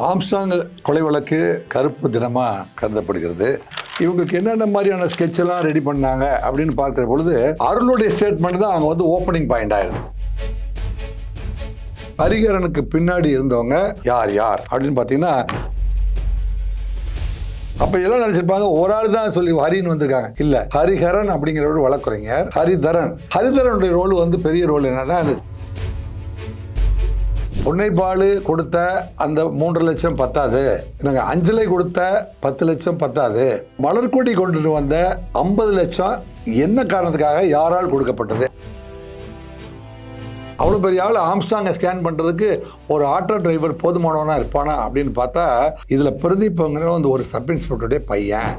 Armstrong கொலை வழக்கு கருப்பு தினமாக கருதப்படுகிறது. இவங்களுக்கு என்னென்ன மாதிரியான ஸ்கெட்ச் எல்லாம் ரெடி பண்ணாங்க அப்படின்னு பார்க்குற பொழுது அருளுடைய ஸ்டேட்மெண்ட் தான் அங்கே வந்து ஓப்பனிங் பாயிண்ட் ஆயிடுது. ஹரிஹரனுக்கு பின்னாடி இருந்தவங்க யார் யார் அப்படின்னு பார்த்தீங்கன்னா, அப்ப எல்லாம் நினைச்சிருப்பாங்க ஒரு ஆள் தான் சொல்லி ஹரின்னு வந்திருக்காங்க. இல்ல, ஹரிஹரன் அப்படிங்கிற ஒரு வழக்குரைஞர், ஹரிதரனுடைய ரோல் வந்து பெரிய ரோல். என்னன்னா, பொன்னைப்பாலு கொடுத்த அந்த 3 லட்சம் பத்தாது, நாங்கள் அஞ்சலை கொடுத்த 10 லட்சம் பத்தாது, மலர்கொடி கொண்டுட்டு வந்த 50 லட்சம் என்ன காரணத்துக்காக யாரால் கொடுக்கப்பட்டது? அவ்வளோ பெரிய ஆள் ஆம்ஸ்ட்ராங்கை ஸ்கேன் பண்ணுறதுக்கு ஒரு ஆட்டோ டிரைவர் போதுமானவனா இருப்பானா அப்படின்னு பார்த்தா, இதில் பிரதீப்ங்கிற வந்து ஒரு சப் இன்ஸ்பெக்டருடைய பையன்.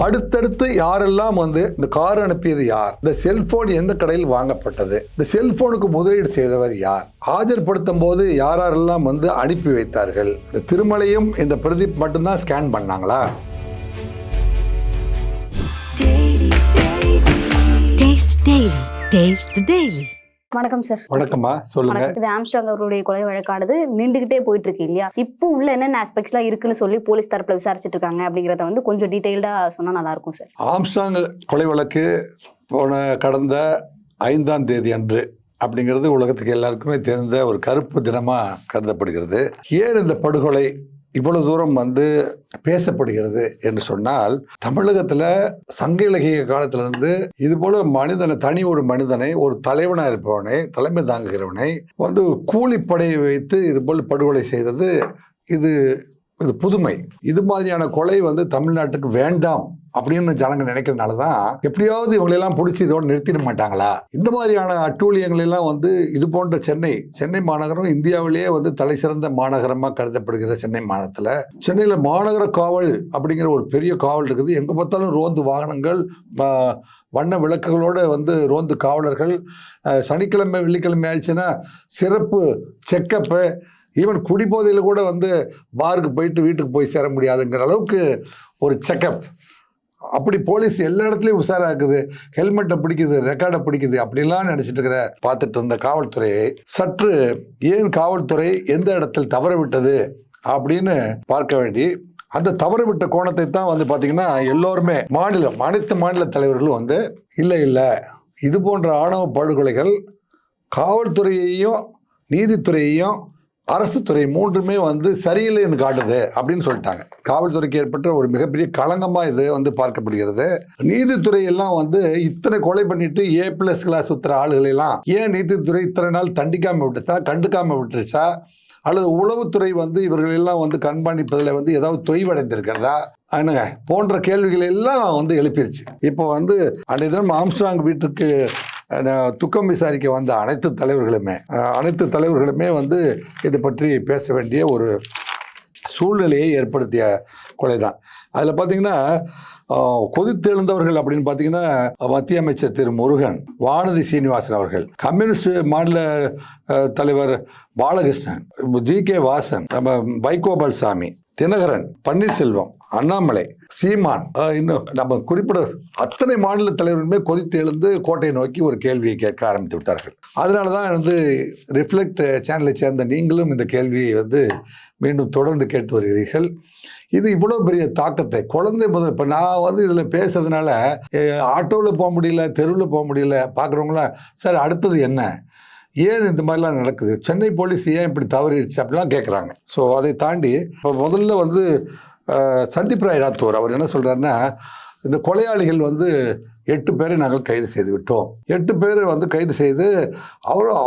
அடுத்தடுத்து யாரெல்லாம் வந்து இந்த கார் அனுப்பியது யார், இந்த செல்போன் எந்த கடையில் வாங்கப்பட்டது, இந்த செல்போனுக்கு முதலீடு செய்தவர் யார், ஆஜர்படுத்தும் போது யாரெல்லாம் வந்து அனுப்பி வைத்தார்கள், இந்த திருமலையும் இந்த பிரதீப் மட்டும்தான் ஸ்கேன் பண்ணாங்களா? வணக்கம் சார். வணக்கம்மா, சொல்லுங்க. இது ஆம்ஸ்ட்ராங் அவருடைய கொலை வழக்கானது நீண்டுகிட்டே போயிட்டு இருக்கு இல்லையா? இப்போ உள்ள என்னென்ன ஆஸ்பெக்ட்ஸ்லாம் இருக்குன்னு சொல்லி போலீஸ் தரப்புல விசாரிச்சுட்டு இருக்காங்க அப்படிங்கறத வந்து கொஞ்சம் டீடைல்டா சொன்னா நல்லா இருக்கும் சார். ஆம்ஸ்ட்ராங் கொலை வழக்கு கடந்த 5ஆம் தேதி அன்று அப்படிங்கிறது உலகத்துக்கு எல்லாருக்குமே தெரிந்த ஒரு கருப்பு தினமா கருதப்படுகிறது. ஏன் இந்த படுகொலை இவ்வளவு தூரம் வந்து பேசப்படுகிறது என்று சொன்னால், தமிழகத்துல சங்க இலக்கிய காலத்திலிருந்து இது போல மனிதனை, தனி ஒரு மனிதனை, ஒரு தலைவனா இருப்பவனை, தலைமை தாங்குகிறவனை வந்து கூலிப்படையை வைத்து இது போல் படுகொலை செய்தது இது புதுமை. இது மாதிரியான கொலை வந்து தமிழ்நாட்டுக்கு வேண்டாம் அப்படின்னு ஜனங்க நினைக்கிறதுனால தான் எப்படியாவது இவங்களெல்லாம் பிடிச்சி இதோடு நிறுத்திட மாட்டாங்களா? இந்த மாதிரியான அட்டூழியங்கள் எல்லாம் வந்து இது போன்ற சென்னை மாநகரம் இந்தியாவிலேயே வந்து தலை சிறந்த மாநகரமாக கருதப்படுகிற சென்னை மாநகரத்தில், சென்னையில் மாநகர காவல் அப்படிங்கிற ஒரு பெரிய காவல் இருக்குது. எங்கே பார்த்தாலும் ரோந்து வாகனங்கள், வண்ண விளக்குகளோடு வந்து ரோந்து காவலர்கள், சனிக்கிழமை வெள்ளிக்கிழமை ஆயிடுச்சுன்னா சிறப்பு செக்கப்பு, ஈவன் குடிபோதையில் கூட வந்து பாருக்கு போயிட்டு வீட்டுக்கு போய் சேர முடியாதுங்கிற அளவுக்கு ஒரு செக்கப். அப்படி போலீஸ் எல்லா இடத்துலையும் உஷாராக்குது, ஹெல்மெட்டை பிடிக்குது, ரெக்கார்டை பிடிக்குது, அப்படிலாம் நினச்சிட்டு இருக்கிற பார்த்துட்டு இருந்த காவல்துறையை சற்று ஏன் காவல்துறை எந்த இடத்தில் தவற விட்டது அப்படின்னு பார்க்க வேண்டி, அந்த தவற விட்ட கோணத்தை தான் வந்து பார்த்தீங்கன்னா எல்லோருமே அனைத்து மாநில தலைவர்களும் வந்து இல்லை இது போன்ற ஆணவ படுகொலைகள் காவல்துறையையும் நீதித்துறையையும் அரசு துறை 3மே வந்து சரியில்லைன்னு காட்டுது அப்படின்னு சொல்லிட்டாங்க. காவல்துறைக்கு ஏற்பட்ட ஒரு மிகப்பெரிய களங்கமா இது வந்து பார்க்கப்படுகிறது. நீதித்துறை எல்லாம் வந்து இத்தனை கொலை பண்ணிட்டு A+ கிளாஸ் சுத்துற ஆளுகளை எல்லாம் ஏன் நீதித்துறை இத்தனை நாள் தண்டிக்காம விட்டுச்சா, கண்டுக்காம விட்டுருச்சா, அல்லது உளவுத்துறை வந்து இவர்கள் எல்லாம் வந்து கண்காணிப்பதில் வந்து ஏதாவது தொய்வடைந்திருக்கிறதா என்னங்க போன்ற கேள்விகள் எல்லாம் வந்து எழுப்பிருச்சு. இப்போ வந்து அன்றைய தினம் ஆம்ஸ்ட்ராங் வீட்டுக்கு துக்கம் விசாரிக்க வந்த அனைத்து தலைவர்களுமே வந்து இதை பற்றி பேச வேண்டிய ஒரு சூழ்நிலையை ஏற்படுத்திய கொலை தான். அதில் பார்த்தீங்கன்னா கொதித்தெழுந்தவர்கள் அப்படின்னு பார்த்தீங்கன்னா மத்திய அமைச்சர் திரு முருகன், வானதி சீனிவாசன் அவர்கள், கம்யூனிஸ்ட் மாநில தலைவர் பாலகிருஷ்ணன், G.K. வாசன், நம்ம வைகோபால் சாமி, தினகரன், பன்னீர்செல்வம், அண்ணாமலை, சீமான், இன்னும் நம்ம குறிப்பிட அத்தனை மாநில தலைவர்களுமே கொதித்து எழுந்து கோட்டையை நோக்கி ஒரு கேள்வியை கேட்க ஆரம்பித்து விட்டார்கள். அதனால தான் வந்து ரிஃப்ளெக்ட் சேனலை சேர்ந்த நீங்களும் இந்த கேள்வியை வந்து மீண்டும் தொடர்ந்து கேட்டு வருகிறீர்கள். இது இவ்வளோ பெரிய தாக்கத்தை குழந்தை முதல், இப்போ நான் வந்து இதில் பேசுறதுனால ஆட்டோவில் போக முடியல, தெருவில் போக முடியல, பார்க்குறவங்களாம் சார் அடுத்தது என்ன, ஏன் இந்த மாதிரிலாம் நடக்குது, சென்னை போலீஸ் ஏன் இப்படி தவறிடுச்சு அப்படிலாம் கேட்குறாங்க. ஸோ அதை தாண்டி இப்போ முதல்ல வந்து சந்தீப் ராய் ராத்தோர் அவர் என்ன சொல்கிறாருன்னா, இந்த கொலையாளிகள் வந்து 8 பேரை நாங்கள் கைது செய்து விட்டோம். 8 பேரை வந்து கைது செய்து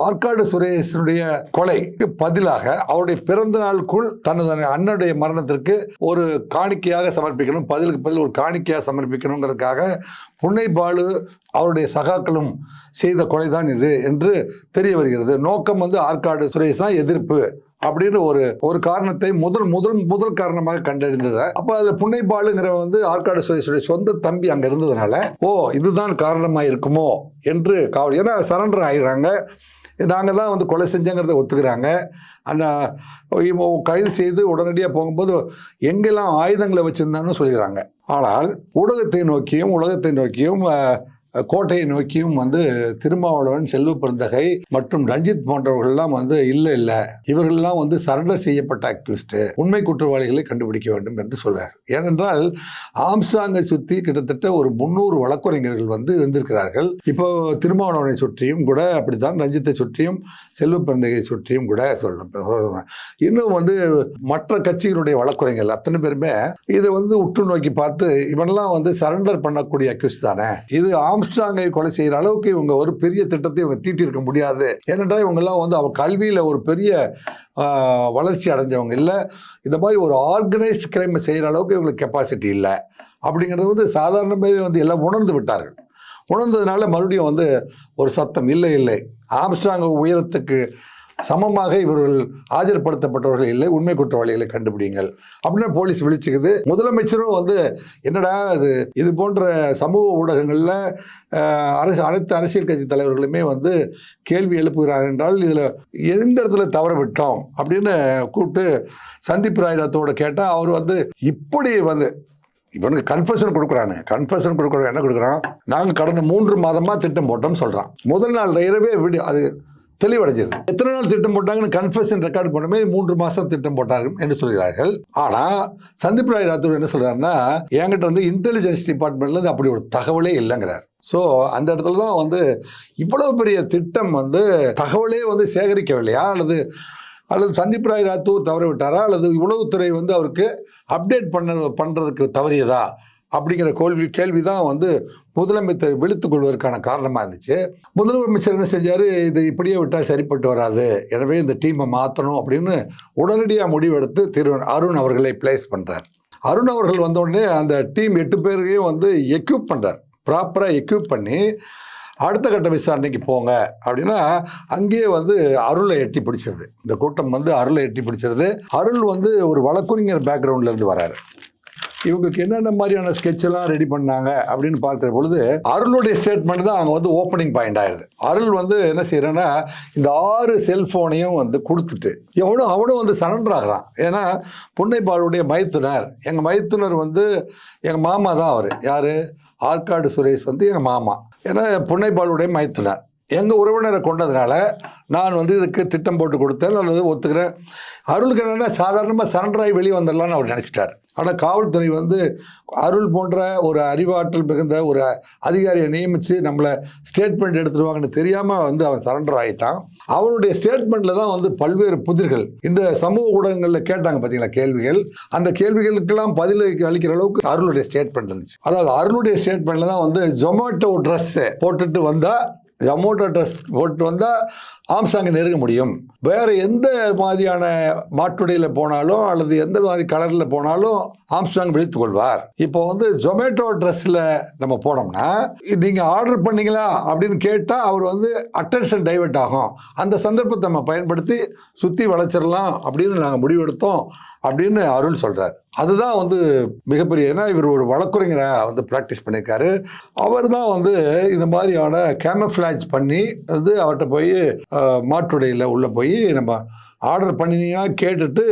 ஆற்காடு சுரேஷனுடைய கொலைக்கு பதிலாக அவருடைய பிறந்த நாளுக்குள் தனது அண்ணனுடைய மரணத்திற்கு ஒரு காணிக்கையாக சமர்ப்பிக்கணும், பதிலுக்கு பதில் ஒரு காணிக்கையாக சமர்ப்பிக்கணுங்கிறதுக்காக புன்னைபாலு அவருடைய சகாக்களும் செய்த கொலைதான் இது என்று தெரிய வருகிறது. நோக்கம் வந்து ஆற்காடு சுரேஷ் தான் எதிர்ப்பு அப்படின்னு ஒரு காரணத்தை முதல் காரணமாக கண்டறிந்தது. அப்போ அதில் புன்னைபாலுங்கிற வந்து ஆற்காடு சுரேஷுடைய சொந்த தம்பி அங்கே இருந்ததுனால இதுதான் காரணமாக இருக்குமோ என்று காவல், ஏன்னா சரண்டர் ஆகிடுறாங்க, நாங்கள் தான் வந்து கொலை செஞ்சங்கிறத ஒத்துக்கிறாங்க. கைது செய்து உடனடியாக போகும்போது எங்கெல்லாம் ஆயுதங்களை வச்சுருந்தான்னு சொல்லிடுறாங்க. ஆனால் உலகத்தை நோக்கியும் கோட்டையை நோக்கியும் வந்து திருமாவளவன், செல்வ பெருந்தகை மற்றும் ரஞ்சித் போன்றவர்கள்லாம் வந்து இல்லை இவர்கள்லாம் வந்து சரண்டர் செய்யப்பட்ட அக்யூஸ்ட், உண்மை குற்றவாளிகளை கண்டுபிடிக்க வேண்டும் என்று சொல்றார். ஏனென்றால் ஆம்ஸ்ட்ராங்கை சுற்றி கிட்டத்தட்ட ஒரு 300 வழக்குரைஞர்கள் வந்து இருந்திருக்கிறார்கள். இப்போ திருமாவளவனை சுற்றியும் கூட அப்படித்தான், ரஞ்சித்தை சுற்றியும் செல்வ பெருந்தகை சுற்றியும் கூட சொல்றேன். இன்னும் வந்து மற்ற கட்சிகளுடைய வழக்குரைஞர்கள் அத்தனை பேருமே இதை வந்து உற்று நோக்கி பார்த்து இவனெல்லாம் வந்து சரண்டர் பண்ணக்கூடிய அக்யூஸ்ட் தானே, இது ஆம்ஸ்ட்ராங்கை கொலை செய்கிற அளவுக்கு இவங்க ஒரு பெரிய திட்டத்தை இவங்க தீட்டியிருக்க முடியாது. ஏனென்றால் இவங்கெல்லாம் வந்து அவங்க கல்வியில் ஒரு பெரிய வளர்ச்சி அடைஞ்சவங்க இல்லை, இந்த மாதிரி ஒரு ஆர்கனைஸ்ட் கிரைமை செய்கிற அளவுக்கு இவங்களுக்கு கெப்பாசிட்டி இல்லை அப்படிங்கிறது வந்து சாதாரணமாகவே வந்து எல்லாம் உணர்ந்து விட்டார்கள். உணர்ந்ததுனால மறுபடியும் வந்து ஒரு சத்தம், இல்லை ஆம்ஸ்ட்ராங் உயரத்துக்கு சமமாக இவர்கள் ஆஜர்படுத்தப்பட்டவர்கள் இல்லை, உண்மை குற்றவாளிகளை கண்டுபிடிங்கள் அப்படின்னு போலீஸ் விழிச்சுக்குது. முதலமைச்சரும் வந்து என்னடா இது போன்ற சமூக ஊடகங்களில் அனைத்து அரசியல் கட்சி தலைவர்களுமே வந்து கேள்வி எழுப்புகிறார் என்றால் இதில் எந்த இடத்துல தவற விட்டோம் அப்படின்னு கூப்பிட்டு சந்தீப் ராய்நாத்தோட கேட்டால் அவர் வந்து இப்படி வந்து இவனுக்கு கன்ஃபெஷன் கொடுக்குறானு. கன்ஃபெஷன் கொடுக்குறோம், என்ன கொடுக்குறான், நாங்கள் கடந்த 3 மாதமாக திட்டம் போட்டோம்னு சொல்கிறான். முதல் நாள் இரவே அது தெளிவடைஞ்சிருது. எத்தனை நாள் திட்டம் போட்டாங்கன்னு கன்ஃபெஷன் ரெக்கார்ட் பண்ணுமே 3 மாதம் திட்டம் போட்டார்கள் என்று சொல்கிறார்கள். ஆனால் சந்தீப் ராய் ராத்தூர் என்ன சொல்கிறாருன்னா, என்கிட்ட வந்து இன்டெலிஜென்ஸ் டிபார்ட்மெண்ட்லேருந்து அப்படி ஒரு தகவலே இல்லைங்கிறார். ஸோ அந்த இடத்துல தான் வந்து இவ்வளவு பெரிய திட்டம் வந்து தகவலே வந்து சேகரிக்கவில்லையா, அல்லது சந்தீப் ராய் ராத்தூர் தவற விட்டாரா, அல்லது உளவுத்துறை வந்து அவருக்கு அப்டேட் பண்ணுறதுக்கு தவறியதா அப்படிங்கிற கேள்வி தான் வந்து முதலமைச்சர் விழித்துக் கொள்வதற்கான காரணமாக இருந்துச்சு. முதலமைச்சர் என்ன செஞ்சார், இது இப்படியே விட்டால் சரிப்பட்டு வராது, எனவே இந்த டீமை மாற்றணும் அப்படின்னு உடனடியாக முடிவெடுத்து அருண் அவர்களை பிளேஸ் பண்ணுறார். அருண் அவர்கள் வந்த உடனே அந்த டீம் 8 பேரையும் வந்து எக்யூப் பண்ணுறார். ப்ராப்பராக எக்யூப் பண்ணி அடுத்த கட்ட விசாரணைக்கு போங்க அப்படின்னா அங்கேயே வந்து அருளை எட்டி பிடிச்சிருது. இந்த கூட்டம் வந்து அருளை எட்டி பிடிச்சிருது. அருள் வந்து ஒரு வழக்குரைஞர் பேக்ரவுண்ட்லேருந்து வராரு. இவங்களுக்கு என்னென்ன மாதிரியான ஸ்கெட்செல்லாம் ரெடி பண்ணாங்க அப்படின்னு பார்க்குற பொழுது அருளுடைய ஸ்டேட்மெண்ட் தான் அங்கே வந்து ஓப்பனிங் பாயிண்ட் ஆயிடுது. அருள் வந்து என்ன செய்யறேன்னா, இந்த 6 செல்ஃபோனையும் வந்து கொடுத்துட்டு அவனும் வந்து சரண்டர் ஆகிறான். ஏன்னா புன்னைப்பாலுடைய மைத்துனர், எங்கள் மைத்துனர் வந்து எங்கள் மாமா தான். அவர் யார், ஆற்காடு சுரேஷ் வந்து எங்கள் மாமா. ஏன்னா புன்னைப்பாலுடைய மைத்துனர் எங்கள் உறவினரை கொண்டதுனால நான் வந்து இதுக்கு திட்டம் போட்டு கொடுத்தேன் அல்லது ஒத்துக்கிறேன். அருளுக்கு என்னென்னா சாதாரணமாக சரண்டராகி வெளியே வந்துடலான்னு அவர் நினச்சிட்டார். ஆனால் காவல்துறை வந்து அருள் போன்ற ஒரு அறிவாற்றல் மிகுந்த ஒரு அதிகாரியை நியமித்து நம்மளை ஸ்டேட்மெண்ட் எடுத்துருவாங்கன்னு தெரியாமல் வந்து அவன் சரண்டர் ஆகிட்டான். அவனுடைய ஸ்டேட்மெண்ட்டில் தான் வந்து பல்வேறு புதிர்கள் இந்த சமூக ஊடகங்களில் கேட்டாங்க பார்த்தீங்களா கேள்விகள், அந்த கேள்விகளுக்கெல்லாம் பதில் அளிக்கிற அளவுக்கு அருளுடைய ஸ்டேட்மெண்ட் இருந்துச்சு. அதாவது அருளுடைய ஸ்டேட்மெண்ட்டில் தான் வந்து ஜொமேட்டோ ட்ரெஸ்ஸை போட்டுட்டு வந்தால் ஆம்ஸ்ட்ராங்கை நெருங்க முடியும், வேற எந்த மாதிரியான மாட்டுடையில் போனாலும் அல்லது எந்த மாதிரி கலரில் போனாலும் ஆம்ஸ்ட்ராங் விழித்துக் கொள்வார். இப்போ வந்து ஜொமேட்டோ ட்ரெஸ்ஸில் நம்ம போனோம்னா நீங்கள் ஆர்டர் பண்ணீங்களா அப்படின்னு கேட்டால் அவர் வந்து அட்டென்ஷன் டைவர்ட் ஆகும். அந்த சந்தர்ப்பத்தை நம்ம பயன்படுத்தி சுற்றி வளைச்சிடலாம் அப்படின்னு நாங்கள் முடிவெடுத்தோம் அப்படின்னு அருள் சொல்கிறார். அதுதான் வந்து மிகப்பெரிய, ஏன்னா இவர் ஒரு வழக்குரைஞரை வந்து ப்ராக்டிஸ் பண்ணியிருக்காரு. அவர் தான் வந்து இந்த மாதிரியான கேமஃப்ளாஜ் பண்ணி வந்து அவர்கிட்ட போய் மாட்டுடையில் உள்ளே போய் நம்ம ஆர்டர் பண்ணினீங்கன்னா கேட்டுட்டு,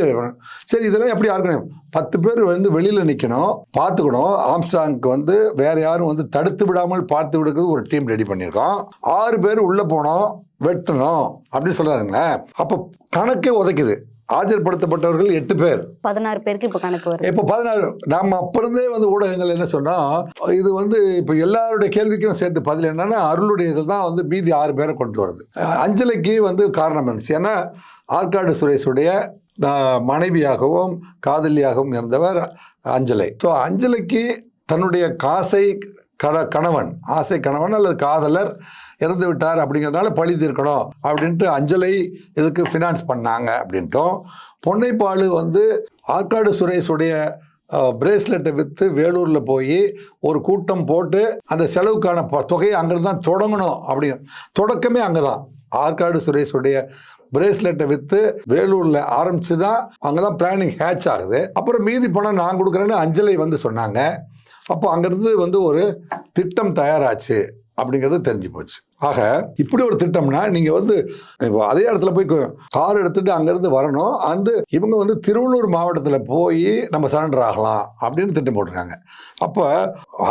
சரி இதெல்லாம் எப்படி ஆர்கனைஸ் 10 பேர் வந்து வெளியில் நிற்கணும், பார்த்துக்கணும். ஆம்ஸ்ட்ராங்க்கு வந்து வேற யாரும் வந்து தடுத்து விடாமல் பார்த்து விடுறது ஒரு டீம் ரெடி பண்ணியிருக்கோம். 6 பேர் உள்ளே போனோம், வெட்டணும் அப்படின்னு சொல்கிறாருங்களேன். அப்போ கணக்கே உதைக்குது. ஆஜர்படுத்தப்பட்டவர்கள் 8 பேர், 16 பேருக்கு இப்போ கணக்கு வரும். இப்போ 16. நம்ம அப்பிருந்தே வந்து ஊடகங்கள் என்ன சொன்னால், இது வந்து இப்போ எல்லாருடைய கேள்விக்கும் சேர்த்து பதில் என்னன்னா அருளுடைய இதில் தான் வந்து மீதி 6 பேரை கொண்டு வருது. அஞ்சலிக்கு வந்து காரணம் இருந்துச்சு. ஏன்னா ஆற்காடு சுரேஷுடைய மனைவியாகவும் காதலியாகவும் இருந்தவர் அஞ்சலை. ஸோ அஞ்சலிக்கு தன்னுடைய ஆசை கணவன் அல்லது காதலர் இறந்து விட்டார் அப்படிங்கிறதுனால பழி தீர்க்கணும் அப்படின்ட்டு அஞ்சலை இதுக்கு ஃபினான்ஸ் பண்ணாங்க அப்படின்ட்டும், பொன்னைப்பாலு வந்து ஆற்காடு சுரேஷுடைய பிரேஸ்லெட்டை விற்று வேலூரில் போய் ஒரு கூட்டம் போட்டு அந்த செலவுக்கான தொகையை அங்கிருந்து தான் தொடங்கணும் அப்படின்னு, தொடக்கமே அங்கே தான் ஆற்காடு சுரேஷுடைய பிரேஸ்லெட்டை விற்று வேலூரில் ஆரம்பித்து தான் அங்கே தான் பிளானிங் ஹேட்ச் ஆகுது. அப்புறம் மீதி பணம் நான் கொடுக்குறேன்னு அஞ்சலை வந்து சொன்னாங்க. அப்போ அங்கேருந்து வந்து ஒரு திட்டம் தயாராச்சு. அப்படிங்கிறது தெரிஞ்சு போச்சு. ஆக இப்படி ஒரு திட்டம்னா நீங்கள் வந்து இப்போ அதே இடத்துல போய் கார் எடுத்துட்டு அங்கேருந்து வரணும். இவங்க வந்து திருவள்ளூர் மாவட்டத்தில் போய் நம்ம சரண்டர் ஆகலாம் அப்படின்னு திட்டம் போட்டிருக்காங்க. அப்போ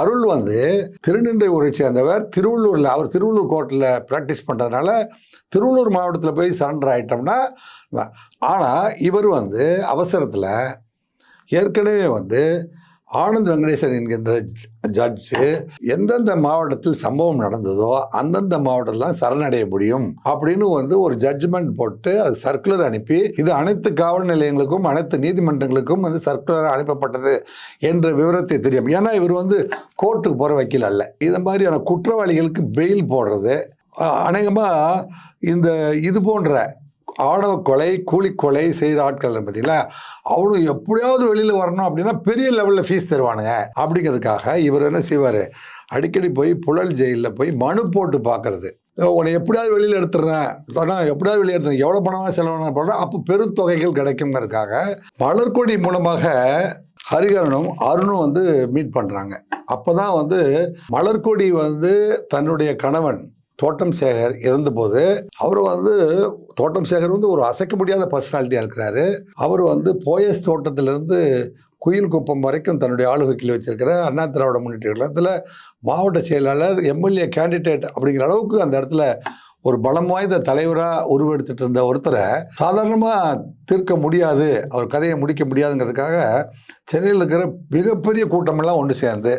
அருள் வந்து திருநின்றை ஊரை சேர்ந்தவர், திருவள்ளூரில் அவர் திருவள்ளூர் கோர்ட்டில் ப்ராக்டிஸ் பண்ணுறதுனால திருவள்ளூர் மாவட்டத்தில் போய் சரண்டர் ஆகிட்டோம்னா, ஆனால் இவர் வந்து அவசரத்தில் ஏற்கனவே வந்து ஆனந்த் வெங்கடேசன் என்கின்ற ஜட்ஜு எந்தெந்த மாவட்டத்தில் சம்பவம் நடந்ததோ அந்தந்த மாவட்டத்தில் சரணடைய முடியும் அப்படின்னு வந்து ஒரு ஜட்ஜ்மெண்ட் போட்டு அது சர்க்குலர் அனுப்பி, இது அனைத்து காவல் நிலையங்களுக்கும் அனைத்து நீதிமன்றங்களுக்கும் வந்து சர்க்குலர் அனுப்பப்பட்டது என்ற விவரத்தை தெரியும். ஏன்னா இவர் வந்து கோர்ட்டுக்கு போகிற வக்கீல் அல்ல. இது மாதிரியான குற்றவாளிகளுக்கு பெயில் போடுறது அநேகமாக இது போன்ற ஆணவ கொலை கூலிக்கொலை செய்கிற ஆட்கள் பார்த்தீங்களா, அவனும் எப்படியாவது வெளியில் வரணும் அப்படின்னா பெரிய லெவலில் ஃபீஸ் தருவானுங்க. அப்படிங்கிறதுக்காக இவர் என்ன செய்வார், அடிக்கடி போய் புழல் ஜெயிலில் போய் மனு போட்டு பார்க்கறது. உன்னை எப்படியாவது வெளியில் எடுத்துடுறேன், ஆனால் எப்படியாவது வெளியே எடுத்துறேன், எவ்வளோ பணமாக செலவான போடுறேன், அப்போ பெருந்தொகைகள் கிடைக்குங்கிறதுக்காக மலர்கொடி மூலமாக ஹரிஹரனும் அருணும் வந்து மீட் பண்ணுறாங்க. அப்போ தான் வந்து மலர்கொடி வந்து தன்னுடைய கணவன் தோட்டம் சேகர் இருந்தபோது, தோட்டம் சேகர் வந்து ஒரு அசைக்க முடியாத பர்சனாலிட்டியாக இருக்கிறாரு. அவர் வந்து போயஸ் தோட்டத்திலிருந்து குயில் குப்பம் வரைக்கும் தன்னுடைய ஆளுகையில் வச்சிருக்கிற அண்ணா திராவிட முன்னேற்ற கழகத்தில் மாவட்ட செயலாளர், எம்எல்ஏ கேண்டிடேட் அப்படிங்கிற அளவுக்கு அந்த இடத்துல ஒரு பலம் வாய்ந்த தலைவராக உருவெடுத்துட்டு இருந்த ஒருத்தரை சாதாரணமாக தீர்க்க முடியாது, அவர் கதையை முடிக்க முடியாதுங்கிறதுக்காக சென்னையில் இருக்கிற மிகப்பெரிய கூட்டமெல்லாம் ஒன்று சேர்ந்து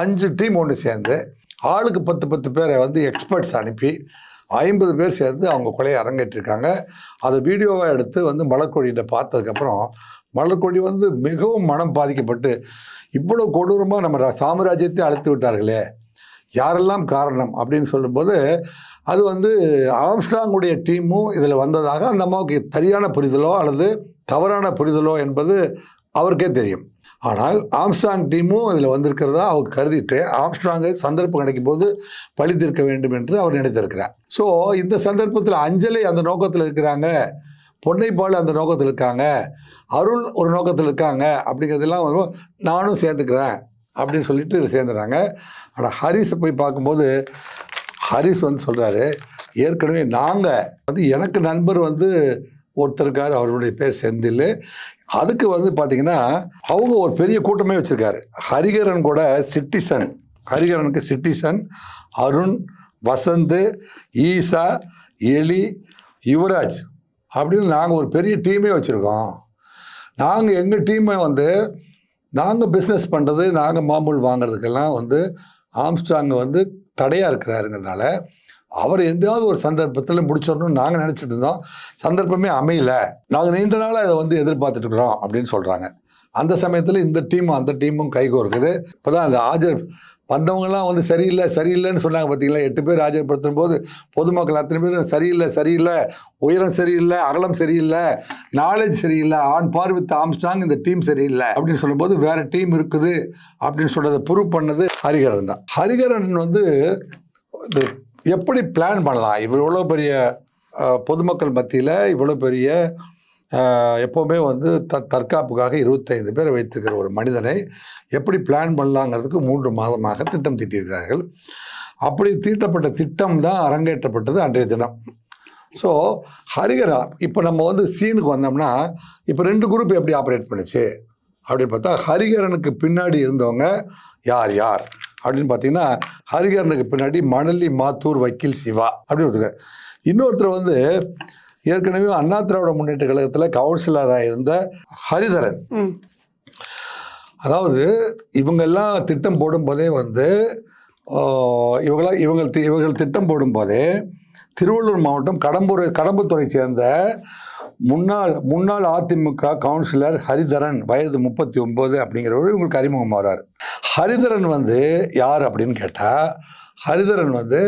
5 டீம் ஒன்று சேர்ந்து ஆளுக்கு 10 பேரை வந்து எக்ஸ்பர்ட்ஸ் அனுப்பி 50 பேர் சேர்ந்து அவங்க கொலையை அரங்கேற்றிருக்காங்க. அதை வீடியோவாக எடுத்து வந்து மலர்கொடியிட்ட பார்த்ததுக்கப்புறம் மலர்கொடி வந்து மிகவும் மனம் பாதிக்கப்பட்டு, இவ்வளோ கொடூரமாக நம்ம சாம்ராஜ்யத்தை அழைத்து விட்டார்களே, யாரெல்லாம் காரணம் அப்படின்னு சொல்லும்போது, அது வந்து ஆம்ஸ்ட்ராங்குடைய டீமும் இதில் வந்ததாக அந்த அம்மாவுக்கு சரியான புரிதலோ அல்லது தவறான புரிதலோ என்பது அவருக்கே தெரியும். ஆனால் ஆம்ஸ்ட்ராங் டீமும் இதில் வந்திருக்கிறதா அவர் கருதிட்டு ஆம்ஸ்ட்ராங்கை சந்தர்ப்பம் கிடைக்கும் போது பழி தீர்க்க வேண்டும் என்று அவர் நினைத்திருக்கிறார். ஸோ இந்த சந்தர்ப்பத்தில் அஞ்சலி அந்த நோக்கத்தில் இருக்கிறாங்க, பொன்னைப்பால் அந்த நோக்கத்தில் இருக்காங்க, அருள் ஒரு நோக்கத்தில் இருக்காங்க, அப்படிங்கிறதெல்லாம் நானும் சேர்ந்துக்கிறேன் அப்படின்னு சொல்லிட்டு சேர்ந்துடுறாங்க. ஆனால் ஹரிஸை போய் பார்க்கும்போது ஹரிஸ் வந்து சொல்கிறாரு, ஏற்கனவே நாங்கள் வந்து எனக்கு நண்பர் வந்து ஒருத்தருக்கார், அவருடைய பேர் செந்தில், அதுக்கு வந்து பார்த்தீங்கன்னா அவங்க ஒரு பெரிய கூட்டமே வச்சுருக்காரு. ஹரிஹரன் கூட சிட்டிசன், ஹரிஹரனுக்கு சிட்டிசன், அருண், வசந்த், ஈசா, எலி, யுவராஜ் அப்படின்னு நாங்கள் ஒரு பெரிய டீமே வச்சுருக்கோம். நாங்கள் எங்கள் டீமை வந்து நாங்கள் பிஸ்னஸ் பண்ணுறது, நாங்கள் மாமூல் வாங்கிறதுக்கெல்லாம் வந்து ஆம்ஸ்ட்ராங் வந்து தடையாக இருக்கிறாருங்கிறதுனால அவர் எந்தாவது ஒரு சந்தர்ப்பத்தில் முடிச்சிடணும்னு நாங்கள் நினச்சிட்டு இருந்தோம். சந்தர்ப்பமே அமையல, நாங்கள் நீண்ட நாளாக அதை வந்து எதிர்பார்த்துட்டு இருக்கிறோம் அப்படின்னு சொல்கிறாங்க. அந்த சமயத்தில் இந்த டீமும் அந்த டீமும் கைகோர்க்குது. இப்போ தான் அந்த ஆஜர் வந்தவங்கலாம் வந்து சரியில்லைன்னு சொன்னாங்க பார்த்தீங்களா. 8 பேர் ஆஜர்படுத்தும் போது பொதுமக்கள் அத்தனை பேரும் சரியில்லை, உயரம் சரியில்லை, அகலம் சரியில்லை, நாலேஜ் சரியில்லை, ஆன் பார் வித் ஆம்ஸ்ட்ராங் இந்த டீம் சரியில்லை அப்படின்னு சொல்லும்போது வேறு டீம் இருக்குது அப்படின்னு சொல்கிறத ப்ரூவ் பண்ணது ஹரிஹரன் தான். ஹரிஹரன் வந்து எப்படி பிளான் பண்ணலாம், இவ்வளோ பெரிய பொதுமக்கள் மத்தியில் இவ்வளோ பெரிய எப்போவுமே வந்து தற்காப்புக்காக 25 பேரை வைத்திருக்கிற ஒரு மனிதனை எப்படி பிளான் பண்ணலாங்கிறதுக்கு 3 மாதமாக திட்டம் தீட்டியிருக்கிறார்கள். அப்படி தீட்டப்பட்ட திட்டம் தான் அரங்கேற்றப்பட்டது அன்றைய தினம். ஸோ ஹரிஹரா இப்போ நம்ம வந்து சீனுக்கு வந்தோம்னா இப்போ 2 குரூப் எப்படி ஆப்ரேட் பண்ணுச்சு அப்படின்னு பார்த்தா, ஹரிஹரனுக்கு பின்னாடி இருந்தவங்க யார் அப்படின்னு பார்த்தீங்கன்னா, ஹரிஹரனுக்கு பின்னாடி மணலி மாத்தூர் வக்கீல் சிவா அப்படின்னு ஒருத்தர், இன்னொருத்தர் வந்து ஏற்கனவே அண்ணா திராவிட முன்னேற்ற கழகத்தில் கவுன்சிலராக இருந்த ஹரிதரன். அதாவது இவங்கெல்லாம் திட்டம் போடும்போதே வந்து இவர்கள் திட்டம் போடும்போதே திருவள்ளூர் மாவட்டம் கடம்புத்துறை சேர்ந்த முன்னாள் அதிமுக கவுன்சிலர் ஹரிதரன், வயது 39 அப்படிங்கிறவர் இவங்களுக்கு அறிமுகம் வர்றார். ஹரிதரன் வந்து யார் அப்படின்னு கேட்டால், ஹரிதரன் வந்து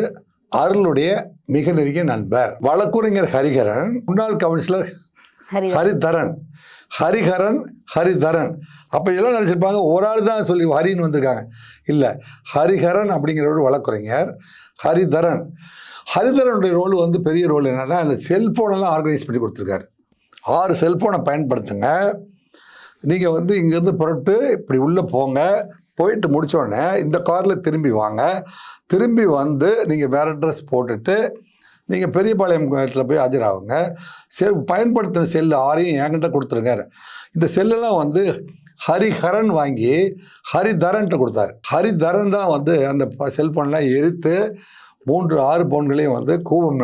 அருளுடைய மிக நெருங்கிய நண்பர். வழக்குரைஞர் ஹரிஹரன், முன்னாள் கவுன்சிலர் ஹரிதரன். அப்போ இதெல்லாம் நினச்சிருப்பாங்க ஒரு ஆள் தான் சொல்லி ஹரின்னு வந்திருக்காங்க. இல்லை, ஹரிஹரன் அப்படிங்கிறவர் வழக்குரைஞர், ஹரிதரனுடைய ரோல் வந்து பெரிய ரோல் என்னென்னா, அந்த செல்ஃபோனெல்லாம் ஆர்கனைஸ் பண்ணி கொடுத்துருக்காரு. 6 செல்ஃபோனை பயன்படுத்துங்க, நீங்கள் வந்து இங்கேருந்து புறட்டு இப்படி உள்ளே போங்க, போயிட்டு முடிச்ச உடனே இந்த காரில் திரும்பி வாங்க, திரும்பி வந்து நீங்கள் வேறு ட்ரெஸ் போட்டுட்டு நீங்கள் பெரியபாளையம் கோயிலில் போய் ஆஜராகுங்க. பயன்படுத்தின செல்லு 6ஐயும் என்கிட்ட கொடுத்துருங்க. இந்த செல்லெல்லாம் வந்து ஹரிஹரன் வாங்கி ஹரிதரன்ட்ட கொடுத்தாரு. ஹரிதரன் தான் வந்து அந்த செல்ஃபோன்லாம் எரித்து 6 பவுன்களையும் வந்து கூவம்